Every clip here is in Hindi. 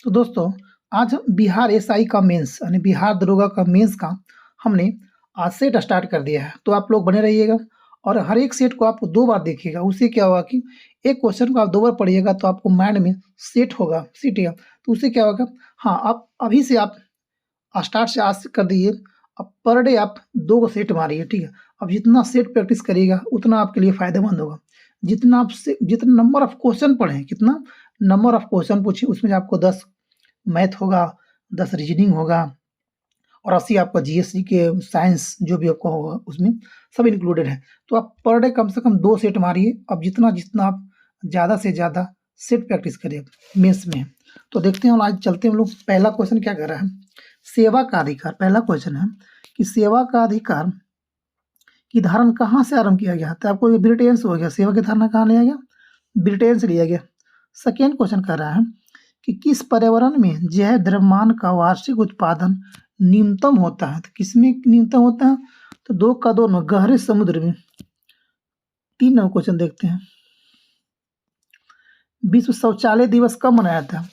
तो दोस्तों, आज हम बिहार एसआई का मेंस यानी बिहार दरोगा का मेंस का हमने आज सेट स्टार्ट कर दिया है। तो आप लोग बने रहिएगा और हर एक सेट को आप 2 बार देखिएगा। उससे क्या होगा कि एक क्वेश्चन को आप 2 बार पढ़िएगा तो आपको माइंड में सेट होगा, सीटेगा। तो उससे क्या होगा, हाँ, आप अभी से आप स्टार्ट से आज से कर दीजिए। अब पर डे आप 2 सेट मारिए, ठीक है? अब जितना सेट प्रैक्टिस करिएगा उतना आपके लिए फ़ायदेमंद होगा। जितना नंबर ऑफ क्वेश्चन पढ़ें, कितना नंबर ऑफ क्वेश्चन पूछिए, उसमें आपको 10 मैथ होगा, 10 रीजनिंग होगा और 80 आपका जीएसटी के साइंस जो भी आपका होगा उसमें सब इंक्लूडेड है। तो आप पर डे कम से कम 2 सेट मारिए। अब जितना आप ज़्यादा से ज़्यादा सेट प्रैक्टिस करिए मेंस में। तो देखते हैं, आज चलते हैं हम लोग। पहला क्वेश्चन क्या कर रहा है, सेवा का अधिकार। पहला क्वेश्चन है कि सेवा का अधिकार की धारण कहाँ से आरंभ किया गया? तो आपको ये ब्रिटेन से हो गया। सेवा की धारणा कहाँ लिया गया? ब्रिटेन से लिया गया। सेकेंड क्वेश्चन कर रहा है कि किस पर्यावरण में जैव द्रव्यमान का वार्षिक उत्पादन न्यूनतम होता है? तो किसमें न्यूनतम होता है? तो 2 का 2 में गहरे समुद्र में। 3 नंबर क्वेश्चन देखते हैं। विश्व शौचालय दिवस कब मनाया था?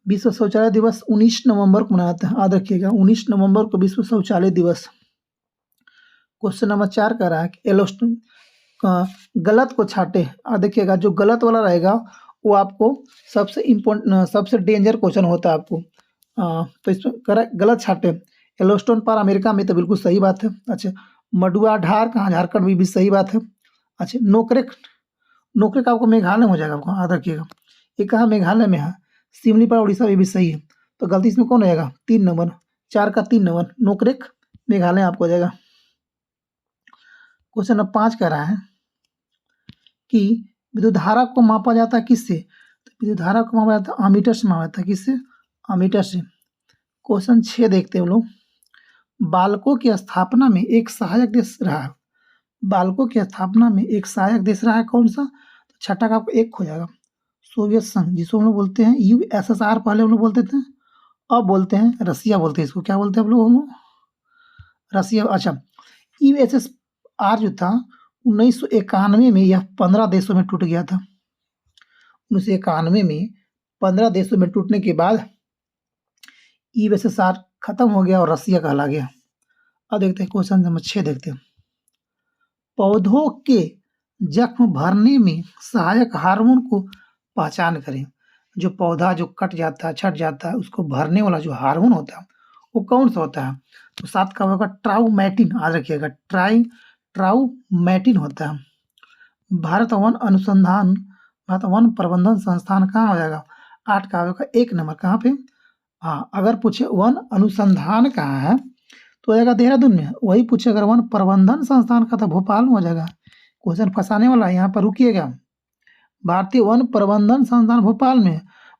विश्व शौचालय दिवस 19 नवंबर को मनाया था। याद रखिएगा, 19 नवंबर को विश्व शौचालय दिवस। क्वेश्चन नंबर 4 कह रहा है कि एलोस्टोन गलत को छाटे। देखिएगा, जो गलत वाला रहेगा वो आपको सबसे इम्पोर्टेंट, सबसे डेंजर क्वेश्चन होता है आपको। तो इसमें करेक्ट गलत छाटे। येलोस्टोन पार्क अमेरिका में, तो बिल्कुल सही बात है। अच्छा, मडुआ ढार कहाँ? झारखंड में, भी सही बात है। अच्छा, नोकरेक, नोकरेक आपको मेघालय में हो जाएगा, आपको याद रखिएगा। ये कहाँ? मेघालय में है। सिमलीपाल उड़ीसा में, भी सही है। तो गलती इसमें कौन रहेगा? 3 नंबर, 4 का 3 नंबर, नोकरेक मेघालय आपको हो जाएगा। क्वेश्चन नंबर 5 कह रहा है कि विद्युत धारा को मापा जाता है किससे? तो विद्युत धारा को मापा जाता है अमीटर से मापा जाता है। किससे? अमीटर से। क्वेश्चन 6 देखते हैं हम लोग। बालकों की स्थापना में एक सहायक देश रहा है। बालकों की स्थापना में एक सहायक देश रहा है, कौन सा? तो छठा का आपको 1 हो जाएगा, सोवियत संघ, जिसको हम लोग बोलते हैं यूएसएसआर। पहले हम लोग बोलते थे, अब बोलते हैं रसिया बोलते हैं। इसको क्या बोलते हैं हम लोग? रसिया। अच्छा, यूएसएसआर जो था 1991 में यह 15 देशों में टूट गया था। 1991 में 15 देशों में टूटने के बाद यूएसएसआर खत्म हो गया और रसिया कहला गया। अब देखते हैं क्वेश्चन नंबर 6 देखते हैं। पौधों के जख्म भरने में सहायक हार्मोन को पहचान करें। जो पौधा जो कट जाता है, छट जाता है, उसको भरने वाला जो हार्मोन होता है वो कौन सा होता है? तो 7 का होगा ट्राउमैटिन। याद रखिएगा, ट्राउमैटिन होता है। भारत वन प्रबंधन संस्थान कहाँ हो जाएगा? 8 का होगा 1 नंबर, कहाँ पे? हाँ, अगर पूछे वन अनुसंधान कहाँ है तो हो जाएगा देहरादून में। वही पूछे अगर वन प्रबंधन संस्थान का तो भोपाल में हो जाएगा। क्वेश्चन फंसाने वाला है, यहाँ पर रुकिएगा। भारतीय वन प्रबंधन संस्थान भोपाल में,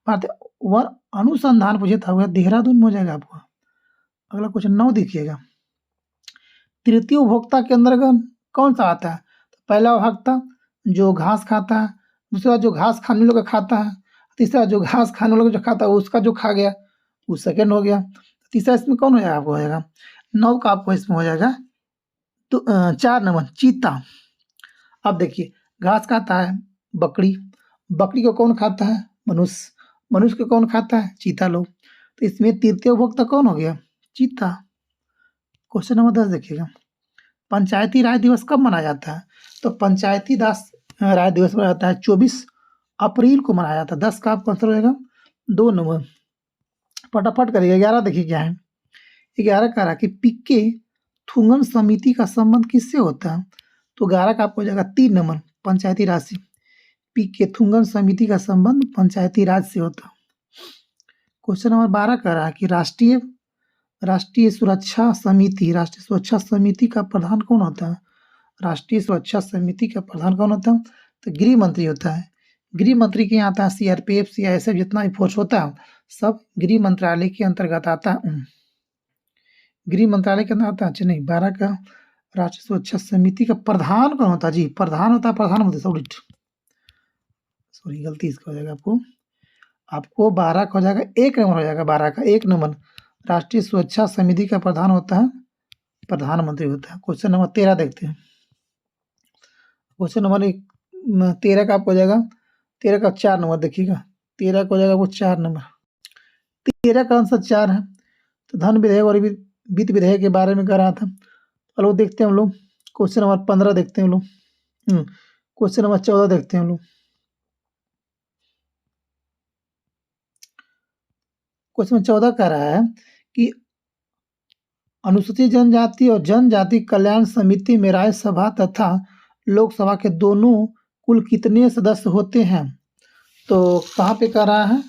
भारतीय वन अनुसंधान पूछे था देहरादून में हो जाएगा आपको। अगला क्वेश्चन 9 देखिएगा। तृतीय उपभोक्ता के अंतर्गत कौन सा आता है? तो पहला उपभोक्ता जो घास खाता है, दूसरा जो घास खाने वालों का खाता है, तीसरा जो घास खाने वालों का जो खाता है उसका जो खा गया वो सेकंड हो गया। तीसरा इसमें कौन हो जाएगा? आपको हो जाएगा 9 का, आपको इसमें हो जाएगा तो 4 नंबर चीता। अब देखिए, घास खाता है बकरी, बकरी को कौन खाता है? मनुष्य, मनुष्य को कौन खाता है? चीता लोग। तो इसमें तृतीय उपभोक्ता कौन हो गया? चीता। क्वेश्चन नंबर 10 देखिएगा। पंचायती राज दिवस कब मनाया जाता है? तो पंचायती राज दिवस मनाया जाता है 24 अप्रैल को मनाया जाता है। 10 का आपका आंसर हो जाएगा 2 नंबर। फटाफट करिए। 11 देखिए क्या है। 11 कह रहा कि पिक्के थुंगन समिति का संबंध किससे होता है? तो 11 का आपको हो जाएगा 3 नंबर, पंचायती राज से। पिक्के थुंगन समिति का संबंध पंचायती राज से होता है। क्वेश्चन नंबर 12 कह रहा है कि राष्ट्रीय सुरक्षा समिति का प्रधान कौन होता है? राष्ट्रीय सुरक्षा समिति का प्रधान कौन होता है? तो गृह मंत्री होता है। गृह मंत्री के यहाँ आता है सीआरपीएफ, सीआईएसएफ, जितना भी फोर्स होता है सब गृह मंत्रालय के अंतर्गत आता है। गृह मंत्रालय के अंदर आता है। अच्छा नहीं, 12 का राष्ट्रीय सुरक्षा समिति का प्रधान कौन होता है? जी, प्रधान होता है प्रधानमंत्री। सॉरी, गलती इसका हो जाएगा आपको 12 का हो जाएगा 1 नंबर हो जाएगा। 12 का 1 नंबर, राष्ट्रीय सुरक्षा समिति का प्रधान होता है प्रधानमंत्री होता है। क्वेश्चन नंबर 13 देखते हैं। क्वेश्चन नंबर 13 का आपको हो जाएगा, 13 का 4 नंबर देखिएगा। 13 का हो जाएगा वो 4 नंबर। 13 का आंसर 4 है। तो धन विधेयक और वित्त विधेयक के बारे में कर रहा था। चलो देखते हैं हम लोग क्वेश्चन नंबर 15 देखते हैं हम लोग। क्वेश्चन नंबर 14 देखते हैं हम लोग। क्वेश्चन 14 कह रहा है कि अनुसूचित जनजाति और जनजाति कल्याण समिति में राज्यसभा तथा लोकसभा के दोनों कुल कितने सदस्य होते हैं? तो कहाँ पे कह रहा है?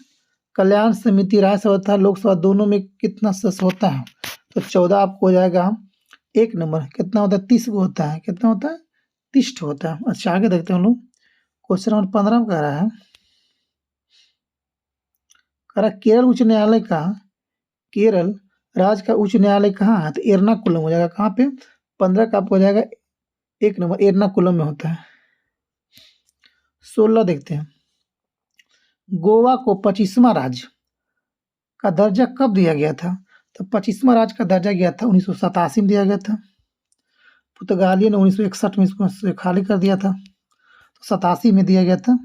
कल्याण समिति राज्यसभा तथा लोकसभा दोनों में कितना सदस्य होता है? तो 14 आपको हो जाएगा 1 नंबर। कितना होता है? 30 को होता है। कितना होता है? 30 होता है। अच्छा आगे देखते हैं हम लोग। क्वेश्चन नंबर 15 कह रहा है केरल उच्च न्यायालय का केरल राज्य का उच्च न्यायालय कहाँ है? तो एर्नाकुलम हो जाएगा। कहाँ पे? 15 का आपको हो जाएगा 1 नंबर, एर्नाकुलम में होता है। 16 देखते हैं। गोवा को 25वां राज्य का दर्जा कब दिया गया था? तो 25वां राज्य का दर्जा गया था 1987 में दिया गया था। पुर्तगालियों ने 1961 में इसको खाली कर दिया था। तो 87 में दिया गया था।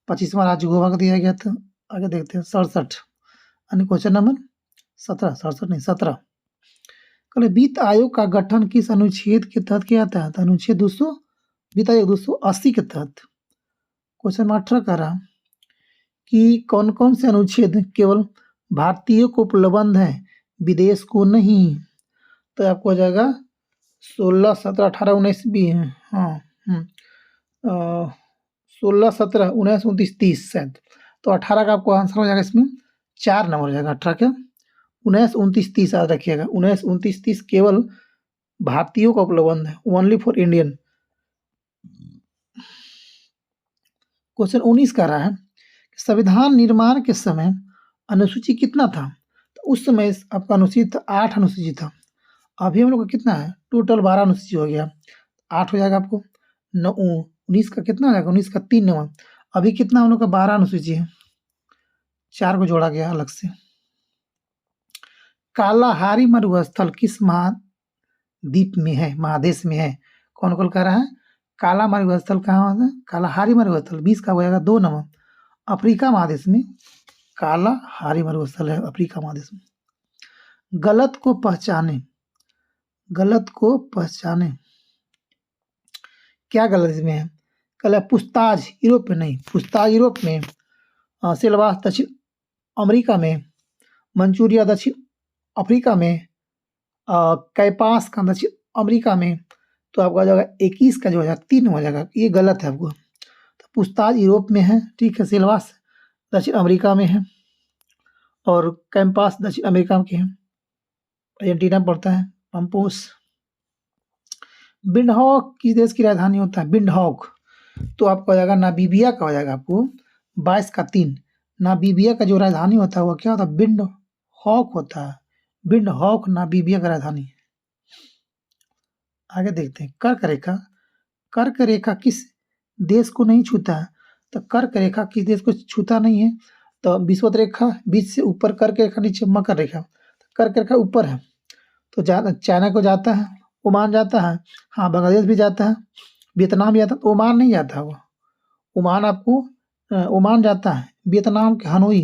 25वां राज्य गोवा का दिया गया था। आगे देखते हैं 67 यानी क्वेश्चन नंबर 17, 67 नहीं 17। कल वित्त आयोग का गठन किस अनुच्छेद के तहत किया था? तो अनुच्छेद 200 वित्त आयोग 280 के तहत। क्वेश्चन नंबर 18 कह रहा कि कौन कौन से अनुच्छेद केवल भारतीयों को उपलब्ध है, विदेश को नहीं? तो आपको हो जाएगा 16, 17, 18, 19 भी है। हाँ 16, 17, 19, 29, 30 शायद। तो 18 का आपको आंसर हो जाएगा इसमें 4 नंबर हो जाएगा। 18 का 19, 29, 30 याद रखिएगा। 19, 29, 30 केवल भारतीयों का उपलब्ध है, ओनली फॉर इंडियन। क्वेश्चन 19 का रहा है संविधान निर्माण के समय अनुसूची कितना था? तो उस समय आपका अनुसूची था 8 अनुसूची था। अभी हम लोग का कितना है? टोटल 12 अनुसूची हो गया। 8 हो जाएगा आपको। 19 का कितना हो जाएगा? 19 का 3 नंबर। अभी कितना हम लोग का 12 अनुसूची है, 4 को जोड़ा गया अलग से। कालाहारी मरुस्थल किस महाद्वीप में है, महादेश में है? कौन कौन कह रहा है? काला मरुस्थल कहाँ है? कालाहारी मरुस्थल 20 का हो जाएगा 2 नंबर। अफ्रीका महादेश में कालाहारी मरुस्थल है, अफ्रीका महादेश में। गलत को पहचाने, गलत को पहचाने क्या गलत इसमें है? कल पुछताछ यूरोप में नहीं, पुछताछ यूरोप में, सिलवास दक्षिण अमेरिका में, मंचूरिया दक्षिण अफ्रीका में, कैपास का दक्षिण अमेरिका में। तो आपका हो जाएगा 21 का जो हो जाएगा 3 हो जाएगा। ये गलत है आपको। तो पूछताछ यूरोप में है, ठीक है। सिलवास दक्षिण अमेरिका में है और कैंपास दक्षिण अमेरिका के हैं। अर्जेंटीना पड़ता है। पंपोस विंडहॉक किस देश की राजधानी होता है? विंडहॉक तो आपका हो जाएगा नामीबिया का हो जाएगा आपको 22 का 3। नामीबिया का जो राजधानी होता है वो क्या होता है? विंडहॉक होता है। विंडहॉक नामीबिया का राजधानी। आगे देखते हैं कर्क रेखा। कर्क रेखा किस देश को नहीं छूता है? तो कर्क रेखा किस देश को छूता नहीं है? तो विषुवत रेखा बीच से ऊपर, कर्क रेखा नीचे मकर रेखा। कर्क रेखा ऊपर है तो चाइना को जाता है, ओमान जाता है, हाँ बांग्लादेश भी जाता है, वियतनाम भी जाता है। ओमान नहीं जाता वो। ओमान आपको ओमान जाता है, वियतनाम के हनोई,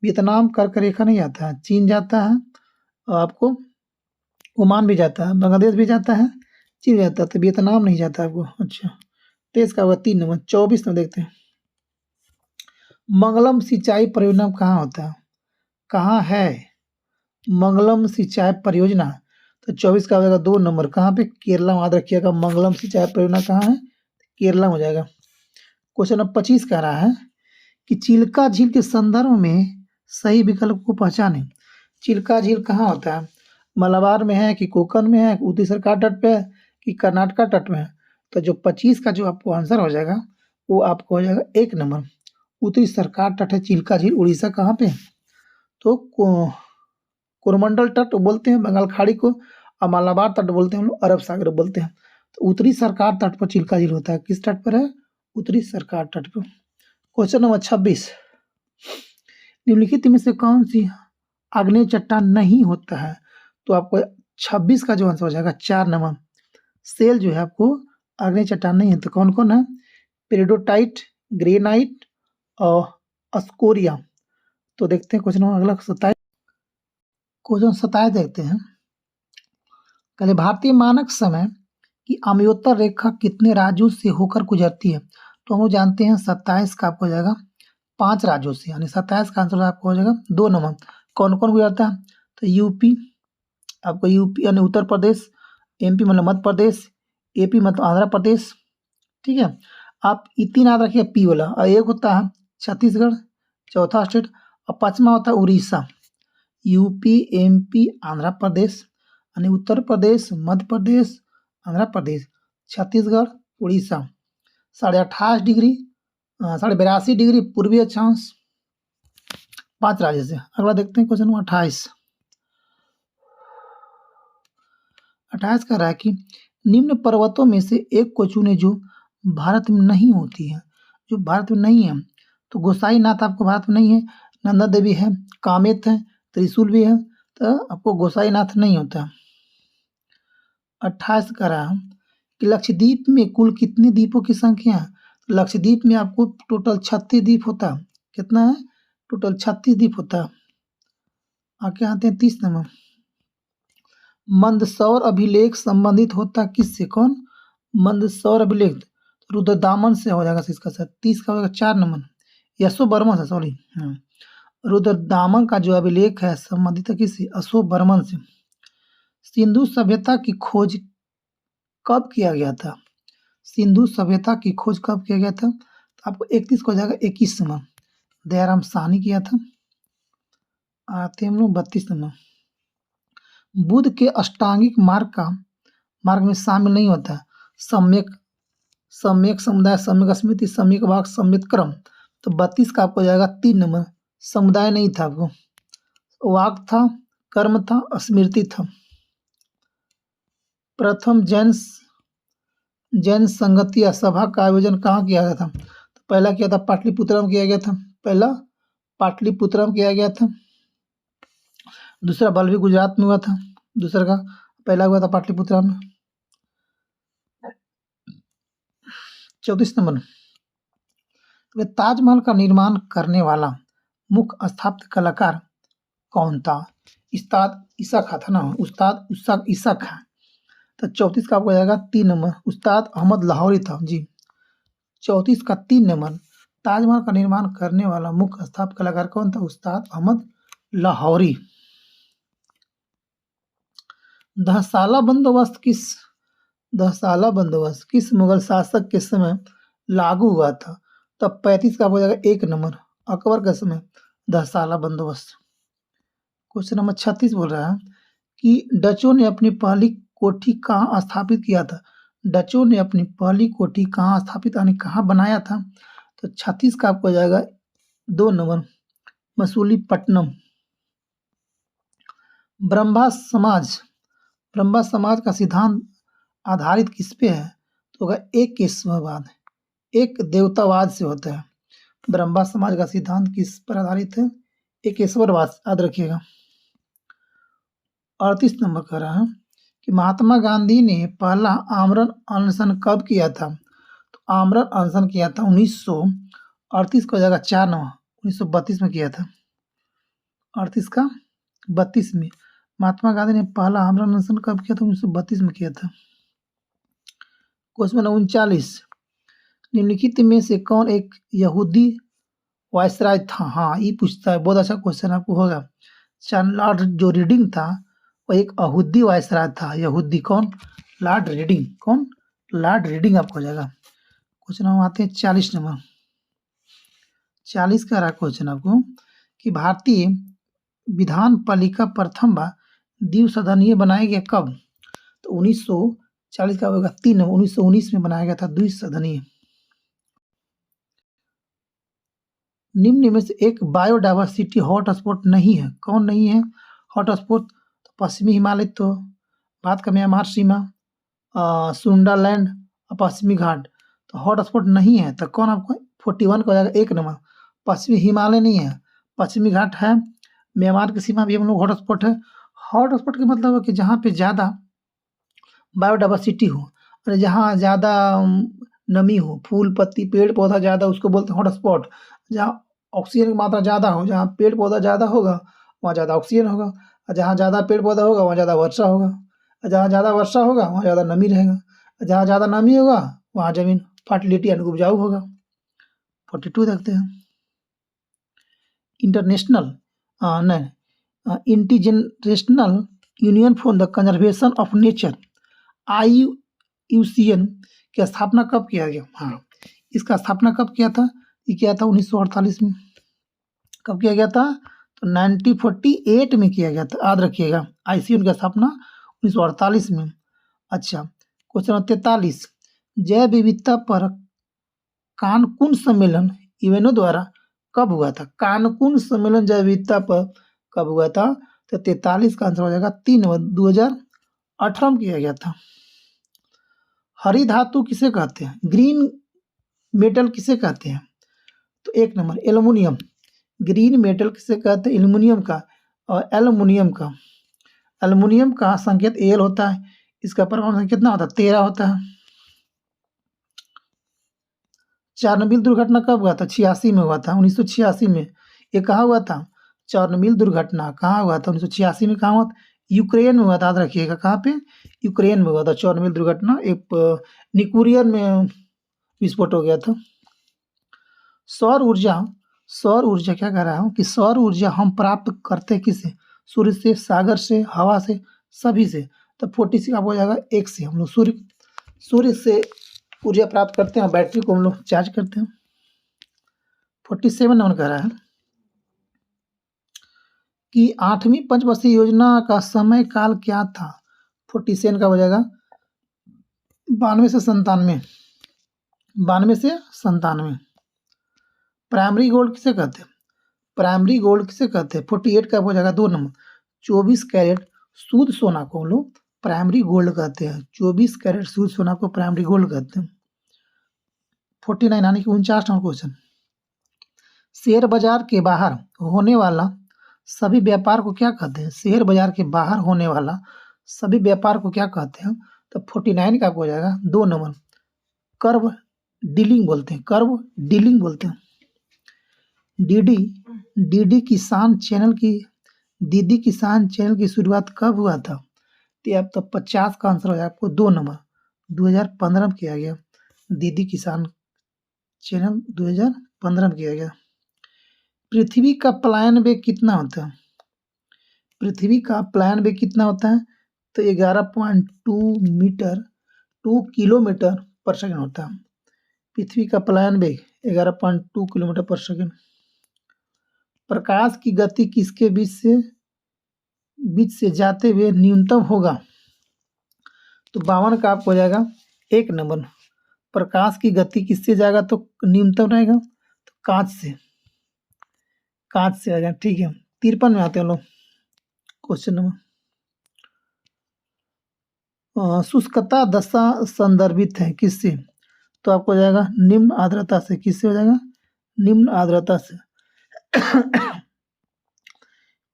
वियतनाम कर्क रेखा नहीं जाता है। चीन जाता है और आपको ओमान भी जाता है, बांग्लादेश भी जाता है, चीन जाता है, तो वियतनाम नहीं जाता आपको। अच्छा 23 का होगा 3 नंबर। 24 में देखते हैं मंगलम सिंचाई परियोजना कहाँ होता है? कहाँ है मंगलम सिंचाई परियोजना? तो 24 का हो जाएगा 2 नंबर। कहाँ पे? केरला में। याद रखिएगा मंगलम सिंचाई परियोजना कहाँ है? केरला में हो जाएगा। क्वेश्चन नंबर 25 कह रहा है कि चिल्का झील के संदर्भ में सही विकल्प को पहचाने। चिल्का झील कहाँ होता है? मलाबार में है कि कोकण में है, उत्तरी सरकार तट पे है कि कर्नाटका तट में है? तो जो 25 का जो आपको आंसर हो जाएगा वो आपको हो जाएगा 1 नंबर। उत्तरी सरकार तट है चिल्का झील। उड़ीसा कहाँ पे? तो कोरोमंडल तट बोलते हैं बंगाल खाड़ी को, और मालाबार तट बोलते हैं हम लोग अरब सागर बोलते हैं। तो उत्तरी सरकार तट पर चिल्का झील होता है। किस तट पर है? उत्तरी सरकार तट पर। क्वेश्चन नंबर 26 निम्नलिखित में से कौन सी आग्नेय चट्टान नहीं होता है? तो आपको 26 का जो आंसर हो जाएगा 4 नंबर। सेल जो है आपको आग्नेय चट्टान नहीं है। तो कौन कौन है? पेरिडोटाइट, ग्रेनाइट और अस्कोरिया। तो देखते हैं क्वेश्चन नंबर अगला 27। क्वेश्चन 27 देखते हैं। पहले भारतीय मानक समय की अमयोत्तर रेखा कितने राज्यों से होकर गुजरती है? तो हम लोग जानते हैं 27 का आपको हो जाएगा 5 राज्यों से, यानी 27 का आंसर आपको हो जाएगा 2 नंबर। कौन कौन गुजरता है? तो यूपी, आपको यूपी यानी उत्तर प्रदेश, एमपी मतलब मध्य प्रदेश, एपी मतलब आंध्र प्रदेश, ठीक है। आप ये 3 याद रखिए पी वाला, और एक होता है छत्तीसगढ़, चौथा स्टेट, और पांचवा होता है उड़ीसा। यूपी, एमपी, आंध्र प्रदेश यानी उत्तर प्रदेश, मध्य प्रदेश, आंध्र प्रदेश, छत्तीसगढ़, उड़ीसा। 28.5 डिग्री 82 डिग्री पूर्वी अक्षांश 5 राज्य से। अगला देखते हैं क्वेश्चन नंबर 28। 28 कह रहा है कि निम्न पर्वतों में से एक को चुने जो भारत में नहीं होती है। जो भारत में नहीं है, तो गोसाईनाथ आपको भारत में नहीं है, नंदा देवी है, कामेत है, त्रिशूल भी है, तो आपको गोसाईनाथ नहीं होता। 28 कह रहा है कि लक्षद्वीप में कुल कितने द्वीपों की संख्या है? लक्षद्वीप में आपको टोटल 36 द्वीप होता है। कितना है? टोटल 36 द्वीप होता है। आगे आते हैं 30 नंबर। मंदसौर अभिलेख संबंधित होता किससे? कौन? मंदसौर अभिलेख रुद्रदामन से हो जाएगा इसका सर। 30 का होगा 4 नंबर, यशोवर्मन से, सॉरी। रुद्रदामन का जो अभिलेख है संबंधित है किससे? अशोकवर्मन से। सिंधु सभ्यता की खोज कब किया गया था? सिंधु सभ्यता की खोज कब किया गया था? तो आपको 31 को हो जाएगा 21 नंबर, दयाराम साहनी किया था। आते हम लोग 32 नंबर। बुद्ध के अष्टांगिक मार्ग में शामिल नहीं होता है सम्यक समुदाय, सम्यक स्मृति, सम्यक वाक, सम्यक क्रम। तो 32 का आपको हो जाएगा 3 नंबर। समुदाय नहीं था, आपको वाक था, कर्म था, स्मृति था। प्रथम जैन संगति या सभा का आयोजन कहाँ किया गया था? तो पहला किया था पाटलिपुत्र में किया गया था। पहला पाटलिपुत्र में किया गया था। दूसरा बल्लभी गुजरात में हुआ था। दूसरा का पहला हुआ था पाटलिपुत्र में। 34 नंबर। ताजमहल का निर्माण करने वाला मुख्य स्थापत्य कलाकार कौन था? उस्ताद ईसा खां था ना, उस्ताद ईसा खां। तो 34 का आपको जाएगा 3 नंबर, उस्ताद अहमद लाहौरी था जी। 34 का 3 नंबर। ताजमहल का निर्माण करने वाला मुख्य स्थापत्य कलाकार कौन था? उस्ताद अहमद लाहौरी। दहसाला बंदोबस्त किस मुगल शासक के समय लागू हुआ था? तब 35 का हो जाएगा 1 नंबर, अकबर के समय दहसाला बंदोबस्त। क्वेश्चन नंबर 36 बोल रहा है कि डचों ने अपनी पहली कोठी कहाँ स्थापित किया था? डचों ने अपनी पहली कोठी कहाँ स्थापित यानी कहाँ बनाया था? तो 36 का आपको हो जाएगा 2 नंबर, मसूलीपट्टनम। ब्रह्मा समाज का सिद्धांत आधारित किस पे है? तो होगा एकेश्वरवाद, एक देवतावाद से होता है। ब्रह्मा समाज का सिद्धांत किस पर आधारित है? एकेश्वरवाद, याद रखिएगा। 38 नंबर कह रहा है कि महात्मा गांधी ने पहला आमरण अनशन कब किया था? तो आमरण अनशन किया था 1938 को हो जाएगा 4 नंबर, 1932 में किया था। 38 का 32 में महात्मा गांधी ने पहला आमरण अनशन कब किया था? 1932 में किया था। क्वेश्चन नंबर 39, निम्नलिखित में से कौन एक यहूदी वायसराय था? हाँ, ये पूछता है, बहुत अच्छा क्वेश्चन आपको होगा। लॉर्ड जो रीडिंग था वो एक यहूदी वायसराय था। यहूदी कौन? Lord reading. कौन? लॉर्ड रीडिंग आपको हो जाएगा। क्वेश्चन हम आते हैं 40 नंबर। 40 का रहा क्वेश्चन आपको कि भारतीय विधान पालिका प्रथम बार द्विसदनीय बनाया गया कब? तो 1940 का होगा 3 नंबर, 1919 में बनाया गया था द्विसदनीय। निम्न में से एक बायोडायवर्सिटी हॉटस्पॉट नहीं है। कौन नहीं है हॉटस्पॉट? तो पश्चिमी हिमालय, तो भारत का म्यांमार सीमा, सुंडालैंड और पश्चिमी घाट। तो हॉटस्पॉट नहीं है, तो कौन आपको 41 का हो जाएगा 1 नंबर, पश्चिमी हिमालय नहीं है, पश्चिमी घाट है, म्यांमार की सीमा भी हम लोग हॉटस्पॉट है। हॉटस्पॉट का मतलब है कि जहाँ पे ज़्यादा बायोडायवर्सिटी हो और जहाँ ज़्यादा नमी हो, फूल पत्ती पेड़ पौधा ज़्यादा, उसको बोलते हैं हॉटस्पॉट। जहाँ ऑक्सीजन की मात्रा ज़्यादा हो, जहाँ पेड़ पौधा ज़्यादा होगा वहाँ ज़्यादा ऑक्सीजन होगा, और जहाँ ज़्यादा पेड़ पौधा होगा वहाँ ज़्यादा वर्षा होगा, और जहाँ ज़्यादा वर्षा होगा वहाँ ज़्यादा नमी रहेगा, और जहाँ ज़्यादा नमी होगा वहाँ ज़मीन फर्टिलिटी यानी उपजाऊ होगा। 42 देखते हैं। International intergenerational union for the conservation of nature IUCN की स्थापना कब किया गया? हाँ, इसका स्थापना कब किया था? ये किया था 1948 में। कब किया गया था? तो 1948 में किया गया था, याद रखिएगा। IUCN की स्थापना 1948 में। अच्छा, क्वेश्चन नंबर 43, जैव विविधता पर कानकुन सम्मेलन यूएनओ द्वारा कब हुआ था? कानकुन सम्मेलन जैव विविधता पर कब हुआ था? तो 43 का आंसर हो जाएगा 3 नवंबर 2018 में किया गया था। हरी धातु किसे कहते हैं? ग्रीन मेटल किसे कहते हैं? तो 1 नंबर एल्युमिनियम। ग्रीन मेटल किसे कहते हैं? एल्युमिनियम का और एल्युमिनियम का। एल्युमिनियम का संकेत एल होता है, इसका परमाणु संख्या कितना होता है? 13 होता है। चेरनोबिल दुर्घटना कब हुआ था? 86 में हुआ था, 1986 में। ये कहाँ हुआ था? चेरनोबिल दुर्घटना कहाँ हुआ था? 1986 में। कहाँ हुआ था? यूक्रेन में हुआ था, याद रखिएगा। कहाँ पे? यूक्रेन में हुआ था चेरनोबिल दुर्घटना। एक न्यूक्लियर में विस्फोट हो गया था। सौर ऊर्जा क्या कह रहा हूँ कि सौर ऊर्जा हम प्राप्त करते किससे? सूर्य से, सागर से, हवा से, सभी से। तो 46 आपको हो जाएगा 1 से। हम लोग सूर्य से ऊर्जा प्राप्त करते हैं, बैटरी को हम लोग चार्ज करते हैं। 47 नंबर कह रहा है कि 8वीं पंचवर्षीय योजना का समय काल क्या था? 47 का हो जाएगा 92 से 97। 92 से 97। प्राइमरी गोल्ड किसे कहते हैं? प्राइमरी गोल्ड किसे कहते हैं? 48 का हो जाएगा 2 नंबर 24 कैरेट शुद्ध सोना को हम लोग प्राइमरी गोल्ड कहते हैं। 24 कैरेट शुद्ध सोना को प्राइमरी गोल्ड कहते हैं। 49 यानी कि 49 नंबर क्वेश्चन, शेयर बाजार के बाहर होने वाला सभी व्यापार को क्या कहते हैं? शेयर बाजार के बाहर होने वाला सभी व्यापार को क्या कहते हैं? तो 49 का हो जाएगा 2 नंबर कर्व डीलिंग बोलते हैं। कर्व डीलिंग बोलते हैं। डीडी किसान चैनल की शुरुआत कब हुआ था? तो अब तो 50 का आंसर हो जाएगा आपको 2 नंबर 2015 में किया गया। डीडी किसान चैनल 2015 में किया गया। पृथ्वी का प्लायन वेग कितना होता है? पृथ्वी का प्लायन वेग कितना होता है? तो 11.2 मीटर 2 किलोमीटर पर सेकंड होता है। पृथ्वी का प्लायन वेग 11.2 किलोमीटर पर सेकंड। प्रकाश की गति किसके बीच से जाते हुए न्यूनतम होगा? तो 52 का आपको हो जाएगा 1 नंबर। प्रकाश की गति किससे जाएगा तो न्यूनतम रहेगा? तो कांच से आ जाए। ठीक है, 53 में आते हैं लोग। क्वेश्चन नंबर, शुष्कता दशा संदर्भित है किससे? तो आपको हो जाएगा निम्न आर्द्रता से। किससे हो जाएगा? निम्न आर्द्रता से।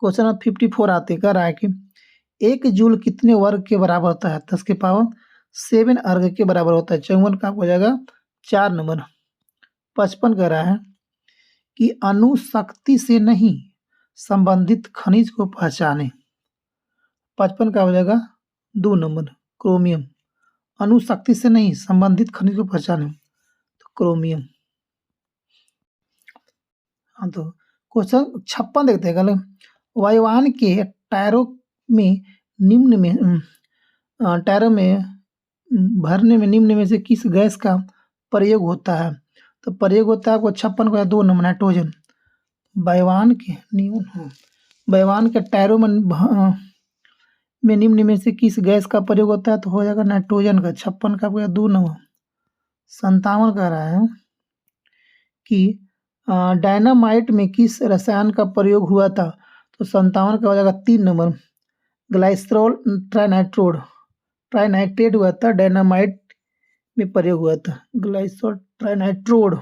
क्वेश्चन नंबर 54 आते कह रहा है कि 1 जूल कितने वर्ग के बराबर होता है? 10 के पावर 7 अर्ग के बराबर होता है। 54 का हो जाएगा 4 नंबर। 55 कह रहा है कि अणुशक्ति से नहीं संबंधित खनिज को पहचाने। 55 का हो जाएगा 2 नंबर क्रोमियम। अणुशक्ति से नहीं संबंधित खनिज को पहचाने तो क्रोमियम। हाँ, तो क्वेश्चन 56 देखते हैं। कल वायुयान के टायरों में भरने में निम्न में से किस गैस का प्रयोग होता है? तो प्रयोग होता है आपको 56 को 2 नंबर नाइट्रोजन। वायुयान के टायरों में निम्न में से किस गैस का प्रयोग होता है? तो हो जाएगा नाइट्रोजन का। 56 का 2 नंबर। 57 कह रहा है कि डायनामाइट में किस रसायन का प्रयोग हुआ था? तो 57 का हो जाएगा 3 नंबर ग्लाइसरॉल ट्राइनाइट्रेट हुआ था। डायनामाइट में प्रयोग हुआ था ग्लाइसरॉल ट्राइनाइट्रोड।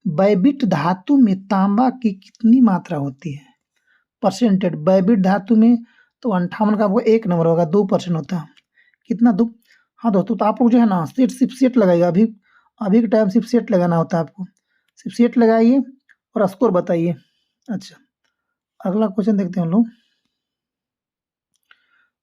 बैबिट धातु में तांबा की कितनी मात्रा होती है? परसेंटेज बैबिट धातु में तो 58 का आपको 1 नंबर होगा 2% होता है। कितना 2? हाँ दोस्तों, तो आप लोग जो है ना सेट लगाइएगा। अभी के टाइम सिर्फ सेट लगाना होता है आपको। सिर्फ सेट लगाइए और स्कोर बताइए। अच्छा, अगला क्वेश्चन देखते हैं हम लोग।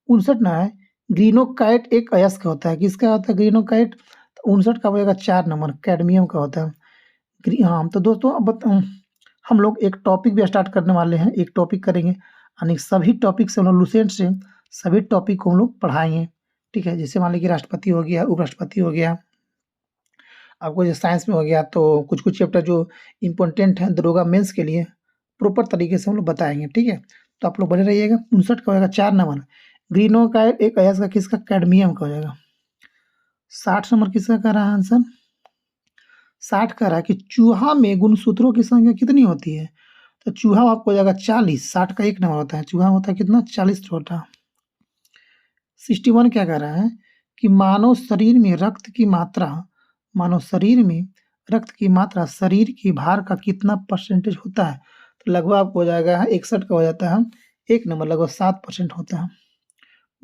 59 ना है, ग्रीनोकाइट एक अयस्क होता है, किसका होता है ग्रीनोकाइट? तो 59 का होएगा 4 नंबर, कैडमियम का होता है। हाँ, तो दोस्तों अब हम लोग एक टॉपिक भी स्टार्ट करने वाले हैं, एक टॉपिक करेंगे, यानी सभी टॉपिक से हम लोग लुसेंट से सभी टॉपिक को हम लोग पढ़ाएंगे, ठीक है। जैसे मान लीजिए राष्ट्रपति हो गया, उपराष्ट्रपति हो गया, आपको जो साइंस में हो गया, तो कुछ कुछ चैप्टर जो इम्पोर्टेंट है दरोगा मेंस के लिए प्रॉपर तरीके से हम लोग बताएंगे, ठीक है। तो आप लोग बने रहिएगा। 59 का होगा 4 नंबर, ग्रीनो का एक अयस्क का किसका? कैडमियम का हो जाएगा। 60 नंबर किसका कर रहा है आंसर? 60 कह रहा है कि चूहा में गुणसूत्रों की संख्या कितनी होती है? तो चूहा आपको हो जाएगा 40, 60 का 1 नंबर होता है, चूहा होता है कितना? 40 छोटा। 61 क्या कह रहा है कि मानव शरीर में रक्त की मात्रा शरीर के भार का कितना परसेंटेज होता है? तो लगभग आपको हो जाएगा 61 का हो जाता है 1 नंबर, लगभग 7% होता है।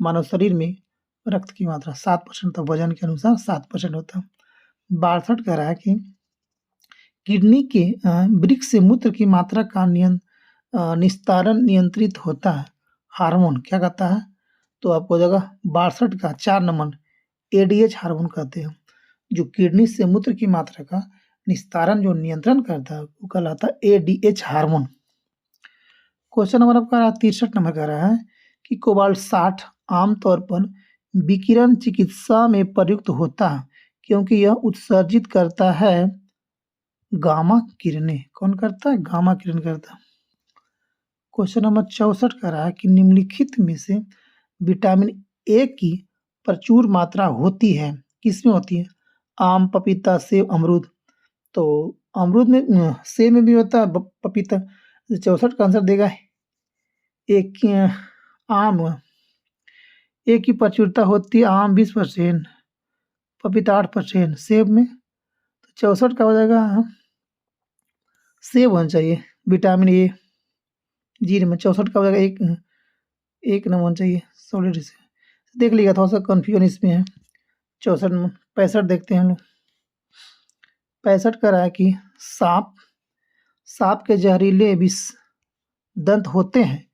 मानव शरीर में रक्त की मात्रा 7%, तो वजन के अनुसार 7% होता है। 62 कह रहा है कि किडनी के वृक्क से मूत्र की मात्रा का निस्तारण नियंत्रित होता है हार्मोन, क्या कहता है? तो आपको हो जाएगा 62 का 4 नंबर, एडीएच हार्मोन कहते हैं। जो किडनी से मूत्र की मात्रा का निस्तारण जो नियंत्रण करता है वो कहलाता है एडीएच हार्मोन। क्वेश्चन नंबर आपका 63 नंबर कह रहा है कि कोबाल्ट 60 आमतौर पर विकिरण चिकित्सा में प्रयुक्त होता है क्योंकि यह उत्सर्जित करता है गामा किरणें। कौन करता है? गामा किरण करता है। क्वेश्चन नंबर 64 कह रहा है कि निम्नलिखित में से विटामिन ए की प्रचुर मात्रा होती है, किसमें होती है? आम, पपीता, सेब, अमरूद। तो अमरूद में, सेब में भी होता है, पपीता। 64 का आंसर देगा एक आम। ए की प्रचुरता होती है आम 20%, पपीता 8%, सेब में। तो 64 का हो जाएगा सेब होना चाहिए, विटामिन ए जी में 64 का हो जाएगा एक नंबर होना चाहिए सॉलिड से। देख लीजिएगा, थोड़ा सा कन्फ्यूजन इसमें है। 64 में 65 देखते हैं हम लोग। 65 का रहा है कि सांप के जहरीले विष दंत होते हैं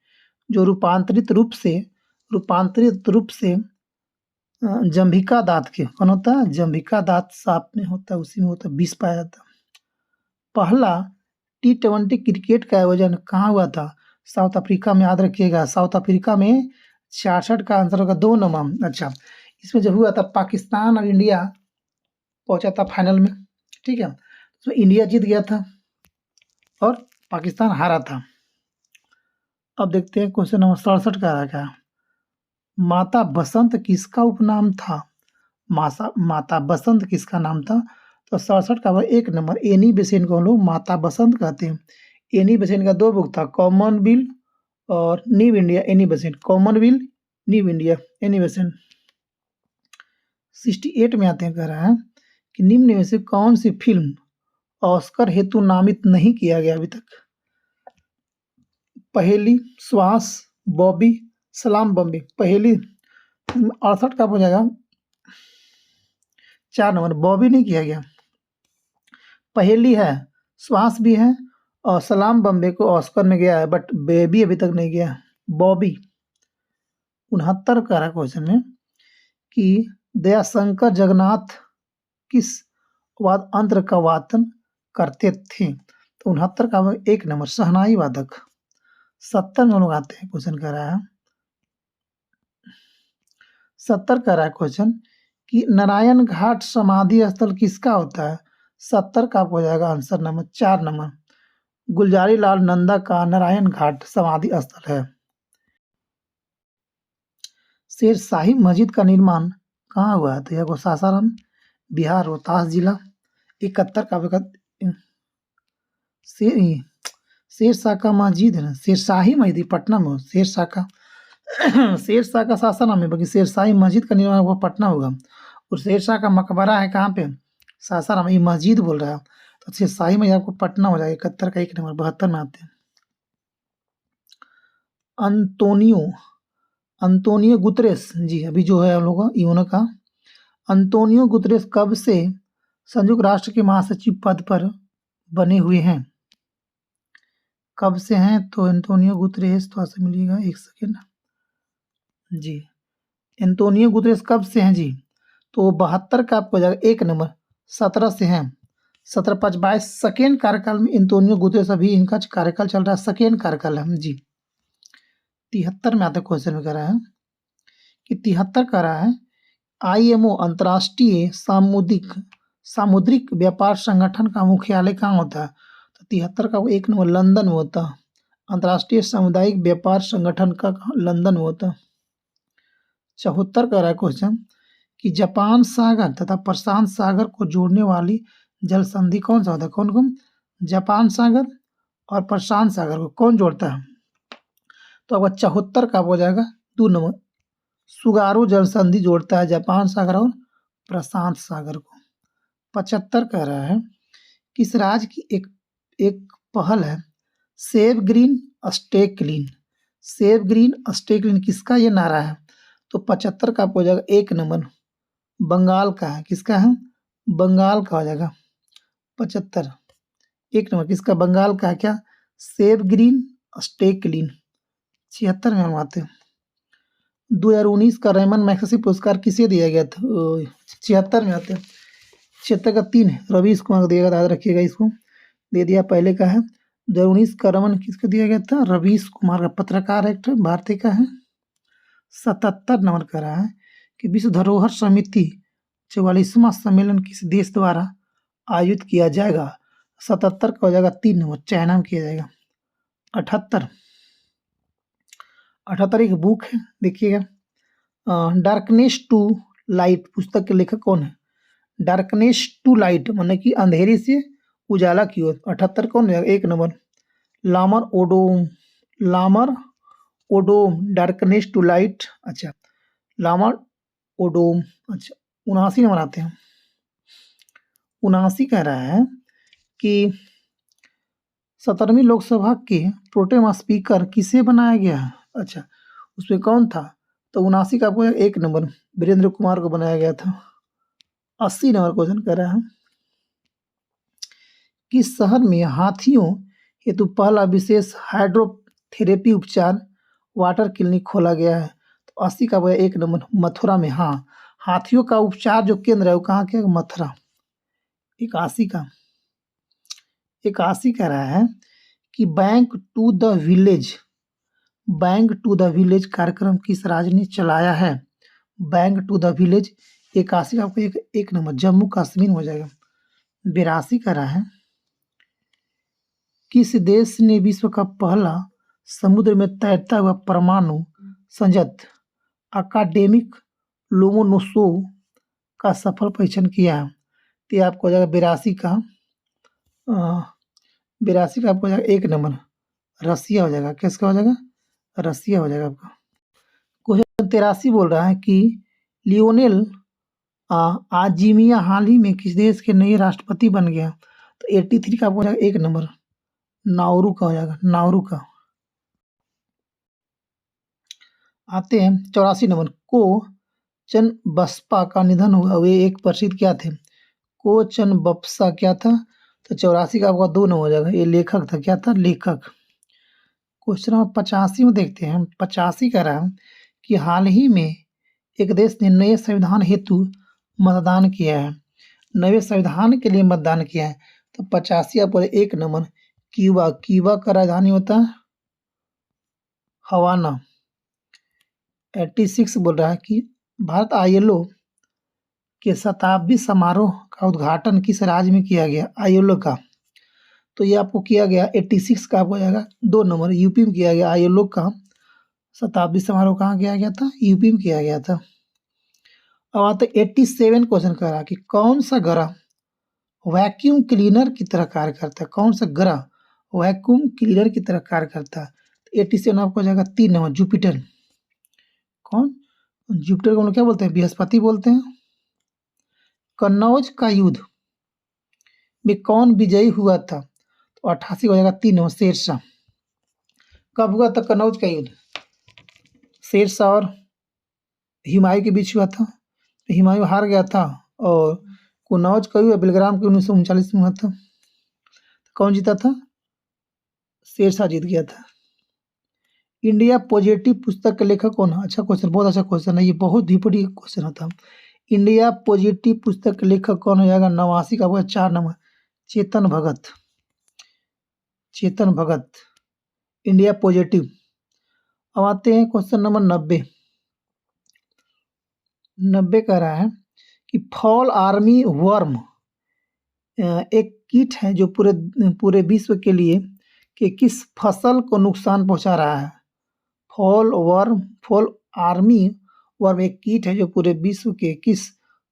जो रूपांतरित रूप से जंभिका दांत के कौन होता है? जंभिका दांत सांप में होता है, उसी में होता है, विष पाया जाता है। पहला T20 क्रिकेट का आयोजन कहाँ हुआ था? साउथ अफ्रीका में, याद रखिएगा, साउथ अफ्रीका में। 66 का आंसर होगा 2 नंबर। अच्छा, इसमें जब हुआ था पाकिस्तान और इंडिया पहुंचा था फाइनल में, ठीक है। तो इंडिया जीत गया था और पाकिस्तान हारा था। अब देखते हैं क्वेश्चन नंबर 67 का रखा। माता बसंत किसका उपनाम था? माता बसंत किसका नाम था? तो 67 का 1 नंबर, एनी बेसेंट को हम लोग माता बसंत कहते हैं। एनी बेसेंट का 2 बुक था, कॉमनवेल्थ और new India. Annie Besant, Commonwealth, new India, Annie Besant. 68 में आते हैं, कह रहा है कि निम्न में से कौन सी फिल्म ऑस्कर हेतु नामित नहीं किया गया अभी तक? पहेली, श्वास, बॉबी, सलाम बम्बे। पहेली 68 का हो जाएगा 4 नंबर, बॉबी नहीं किया गया। पहेली है, श्वास भी है और सलाम बम्बे को ऑस्कर में गया है, बट बेबी अभी तक नहीं गया। बॉबी 69 का रहा क्वेश्चन में कि दयाशंकर जगन्नाथ किस वाद्य यंत्र का वादन करते थे? तो 69 का 1 नंबर, शहनाई वादक। 70 में लोग आते हैं, क्वेश्चन कर रहा है 70 का रहा है क्वेश्चन कि नारायण घाट समाधि स्थल किसका होता है? 70 का आपको हो जाएगा answer number 4 number, Gulzari Lal Nanda का नारायण घाट समाधि स्थल है। शेरशाही मस्जिद का निर्माण कहाँ हुआ है? तो यह सासाराम, बिहार, रोहतास जिला। 71 का शेरशाह का मस्जिद है ना, शेरशाही मस्जिद पटना में हो। शेरशाह का सासाराम में, बाकी शेरशाही मस्जिद का निर्माण हुआ पटना होगा। और शेरशाह का मकबरा है कहाँ पे? सासाराम। ये मस्जिद बोल रहा है, तो शेरशाही मस्जिद आपको पटना हो जाएगा। 71 का 1 नंबर। 72 में आते हैं अंतोनियो गुतरेस जी, अभी जो है हम लोग यूएन का। अंतोनियो गुतरेस कब से संयुक्त राष्ट्र के महासचिव पद पर बने हुए हैं? कब से हैं तो एंटोनियो गुतरेस, थोड़ा सा मिलिएगा, एक सेकेंड जी। एंटोनियो गुतरेस कब से हैं जी? तो 72 का आपको हो जाएगा 1 नंबर, 17 से हैं, 17 5 22 सेकेंड कार्यकाल में एंटोनियो गुतरेस, अभी इनका कार्यकाल चल रहा है, सेकेंड कार्यकाल है जी। 73 में आता क्वेश्चन में कह रहा है कि 73 कह रहा है आईएमओ अंतर्राष्ट्रीय सामुद्रिक व्यापार संगठन का मुख्यालय कहाँ होता है? तो 73 का 1 नंबर लंदन में होता है। अंतर्राष्ट्रीय सामुदायिक व्यापार संगठन का लंदन में होता है। 74 का रहा है क्वेश्चन कि जापान सागर तथा प्रशांत सागर को जोड़ने वाली जल संधि कौन सा होता है? कौन कौन? जापान सागर और प्रशांत सागर को कौन जोड़ता है? तो आपका 74 का हो जाएगा 2 नंबर, सुगारू जल संधि जोड़ता है जापान सागर और प्रशांत सागर को। 75 कह रहा है किस राज्य की एक पहल है save green stay clean? Save green stay clean किसका ये नारा है? तो 75 का आपको हो जाएगा 1 नंबर, बंगाल का है। किसका है? बंगाल का हो जाएगा 75, 1 नंबर किसका? बंगाल का है। क्या? Save green stay clean. 76 में हम आते हैं, 2019 का रेमन मैग्सेसे पुरस्कार किसे दिया गया था? 76 में आते हैं, 76 का 3 है, रवीश कुमार को दिया गया, याद रखिएगा, इसको दे दिया। पहले का है 2019 का रमन किसको दिया गया था? रवीश कुमार का, पत्रकार एक्टर भारतीय का है। 77 नंबर का रहा है कि विश्व धरोहर समिति 44वां सम्मेलन किस देश द्वारा आयोजित किया जाएगा? 77 का हो जाएगा 3 नंबर, चाइना में किया जाएगा। 78 एक बुक है, देखिएगा, डार्कनेस टू लाइट पुस्तक के लेखक कौन है? डार्कनेस टू लाइट माने कि अंधेरे से उजाला की ओर। 78 कौन है? 1 नंबर Lamar Odom darkness to light. अच्छा, लामर ओडोम। अच्छा, 79 नंबर आते हैं, 79 कह रहा है कि 17वीं लोकसभा के प्रोटेम स्पीकर किसे बनाया गया है? अच्छा, उसमें कौन था? तो 79 का आपको 1 नंबर वीरेंद्र कुमार को बनाया गया था। 80 नंबर क्वेश्चन कर रहा है किस शहर में हाथियों हेतु पहला विशेष हाइड्रोथेरेपी उपचार वाटर क्लिनिक खोला गया है? तो 80 का 1 नंबर मथुरा में। हाँ, हाथियों का उपचार जो केंद्र है वो कहाँ के? मथुरा। 81 का 81 कह रहा है कि बैंक टू द विलेज कार्यक्रम किस राज्य ने चलाया है? Bank to the village. 81 का आपको एक नंबर जम्मू कश्मीर हो जाएगा। 82 कह रहा है किस देश ने विश्व का पहला समुद्र में तैरता हुआ परमाणु संयंत्र अकादेमिक लोमोनोसोव का सफल परीक्षण किया है? तो ये आपको हो जाएगा 82 का 82 का आपको हो जाएगा 1 नंबर रसिया हो जाएगा। किसका हो जाएगा? रसिया हो जाएगा आपका। क्वेश्चन 83 बोल रहा है कि लियोनेल आजिमिया हाल ही में किस देश के नए राष्ट्रपति बन गया? तो 83 का आपको हो जाएगा 1 नंबर नाउरू का हो जाएगा, नाउरू का। आते हैं 84 नंबर को चनबसपा का निधन हुआ, वे एक प्रसिद्ध क्या थे? को चनबसपा क्या था? तो 84 का आपका 2 नंबर हो जाएगा, ये लेखक था। क्या था? लेखक। क्वेश्चन नंबर 85 में देखते हैं, 85 कह रहा है कि हाल ही में एक देश ने नए संविधान हेतु मतदान किया है, नए संविधान के लिए मतदान किया है। तो 85 आपको 1 नंबर क्यूबा। क्यूबा का राजधानी होता है हवाना। 86 बोल रहा है कि भारत आईएलओ के शताब्दी समारोह का उद्घाटन किस राज्य में किया गया? आईएलओ का। तो ये आपको किया गया 86 का हो जाएगा 2 नंबर यूपी में किया गया। आईएलओ का शताब्दी समारोह कहाँ किया गया था? यूपी में किया गया था। अब आते 87 क्वेश्चन कर रहा है कि कौन सा ग्रह वैक्यूम क्लीनर की तरह कार्य करता है? कौन सा ग्रह वैक्यूम क्लीनर की तरह कार्य करता है? तो 87 आपको हो जाएगा 3 नंबर जुपिटर। कौन? जुपिटर को हम लोग क्या बोलते हैं? बृहस्पति बोलते हैं। कन्नौज का युद्ध में कौन विजयी हुआ था? तो 88 हो जाएगा 3 नंबर शेरशाह। कब हुआ था कन्नौज का युद्ध? शेरशाह और हुमायूं के बीच हुआ था। हुमायूं हार गया था और कन्नौज का युद्ध बेलग्राम के 1939 में हुआ था। कौन जीता था? शेरशाह जीत गया था। इंडिया पॉजिटिव पुस्तक के लेखक कौन है? अच्छा क्वेश्चन, बहुत अच्छा क्वेश्चन है, ये बहुत ही बड़ी क्वेश्चन होता है। इंडिया पॉजिटिव पुस्तक के लेखक कौन हो जाएगा? 89 का होगा 4 number, Chetan Bhagat. Chetan Bhagat, India positive. अब आते हैं क्वेश्चन नंबर 90। 90 कह रहा है कि फॉल आर्मी वर्म एक कीट है जो पूरे पूरे विश्व के लिए कि किस फसल को नुकसान पहुंचा रहा है? फॉल आर्मी वर्म एक कीट है जो पूरे विश्व के किस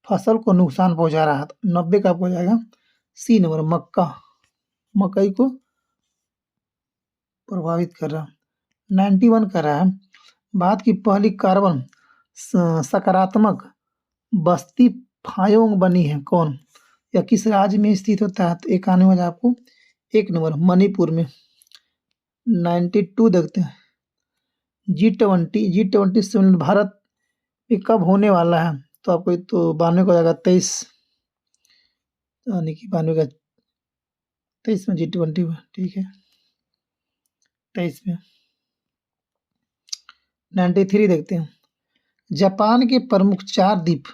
फसल को नुकसान पहुंचा रहा है? 90 का आपको हो जाएगा सी नंबर, मक्का। मकई को प्रभावित कर रहा। 91 कर रहा है भारत की पहली कार्बन सकारात्मक बस्ती फायोंग बनी है कौन या किस राज्य में स्थित होता है? तो एक आने वाला आपको 1 नंबर मणिपुर में। 92 देखते हैं G20 सम्मेलन भारत में कब होने वाला है? तो आपको तो 92 को जाएगा 23, यानी कि 92 का 23 में G20 में, ठीक है 23 में। 93 देखते हैं जापान के प्रमुख 4 द्वीप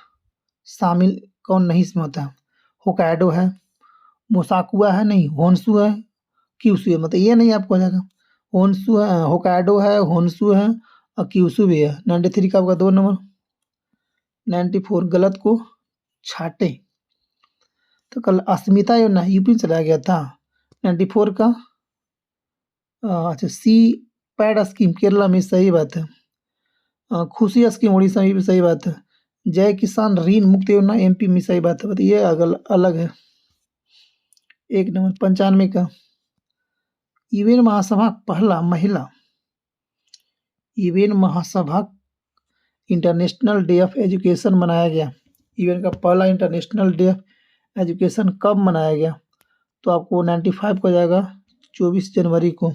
शामिल कौन नहीं इसमें होता है? होकाइडो है, मोसाकुआ है, नहीं होन्शु है, क्यूशु है, मतलब ये नहीं आपको हो जाएगा। होन्शु है, होकाइडो है, होन्शु है और क्यूशु भी है। 93 का आपका 2 नंबर। 94 गलत को छाटे, तो कल अस्मिता योजना यूपी में चला गया था। 94 का अच्छा सी पैड स्कीम केरला में, सही बात है। खुशी स्कीम उड़ीसा में भी सही बात है। जय किसान ऋण मुक्त योजना एमपी में, सही बात है, ये अलग है। 1 नंबर। 95 का यूएन महासभा पहला महिला UN Mahasabha international day of education मनाया गया। यूएन का पहला इंटरनेशनल डे ऑफ एजुकेशन कब मनाया गया? तो आपको 95 को जाएगा 24 जनवरी को।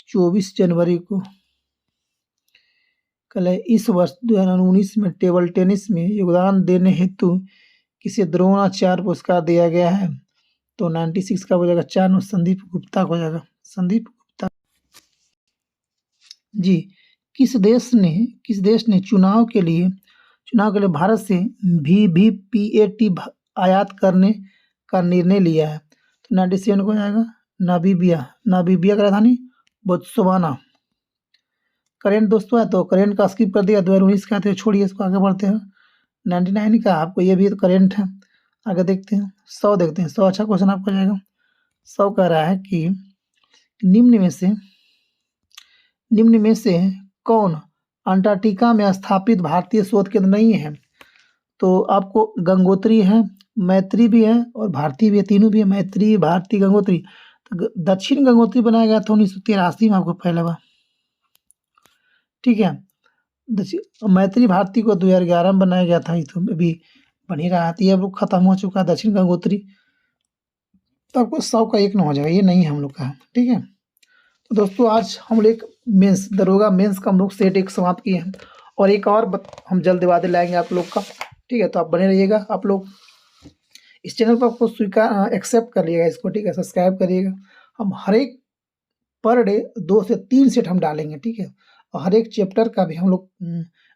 24 जनवरी को। कल है इस वर्ष 2019 में टेबल टेनिस में योगदान देने हेतु किसे द्रोणाचार्य पुरस्कार दिया गया है? तो 96 का हो जाएगा 4 नंबर संदीप गुप्ता को हो जाएगा। संदीप गुप्ता जी। किस देश ने चुनाव के लिए भारत से वीवीपीएटी आयात करने का निर्णय लिया है? तो 97 को जाएगा नामीबिया का राजधानी बोत्सवाना। करेंट दोस्तों है तो करेंट का स्किप कर दिया, 2019 का तो छोड़िए, इसको आगे बढ़ते हैं। 99 का आपको ये भी तो करेंट है, आगे देखते हैं। 100 देखते हैं। 100 अच्छा क्वेश्चन आपका जाएगा। 100 कह रहा है कि निम्न में से कौन अंटार्कटिका में स्थापित भारतीय शोध केंद्र नहीं है? तो आपको गंगोत्री है, मैत्री भी है और भारती भी है, तीनों भी है, मैत्री, भारती, गंगोत्री। तो दक्षिण गंगोत्री बनाया गया था 1983 में, आपको पहला बार, ठीक है। मैत्री भारती को 2011 में बनाया गया था, ये तो अभी बन ही रहा था, ये अब खत्म हो चुका है। दक्षिण गंगोत्री तो आपको 100 का 1 न हो जाएगा, ये नहीं है हम लोग का, ठीक है। तो दोस्तों आज हम लोग मेंस दरोगा मेंस का हम लोग सेट 1 समाप्त किए हैं और एक और हम जल्द वादे लाएंगे आप लोग का, ठीक है। तो आप बने रहिएगा, आप लोग इस चैनल पर आपको स्वीकार एक्सेप्ट कर लिएगा इसको, ठीक है, सब्सक्राइब करिएगा। हम हर एक पर डे 2 से 3 सेट हम डालेंगे, ठीक है, और हर एक चैप्टर का भी हम लोग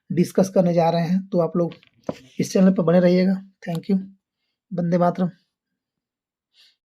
डिस्कस करने जा रहे हैं। तो आप लोग इस चैनल पर बने रहिएगा। Thank you. वंदे मातरम।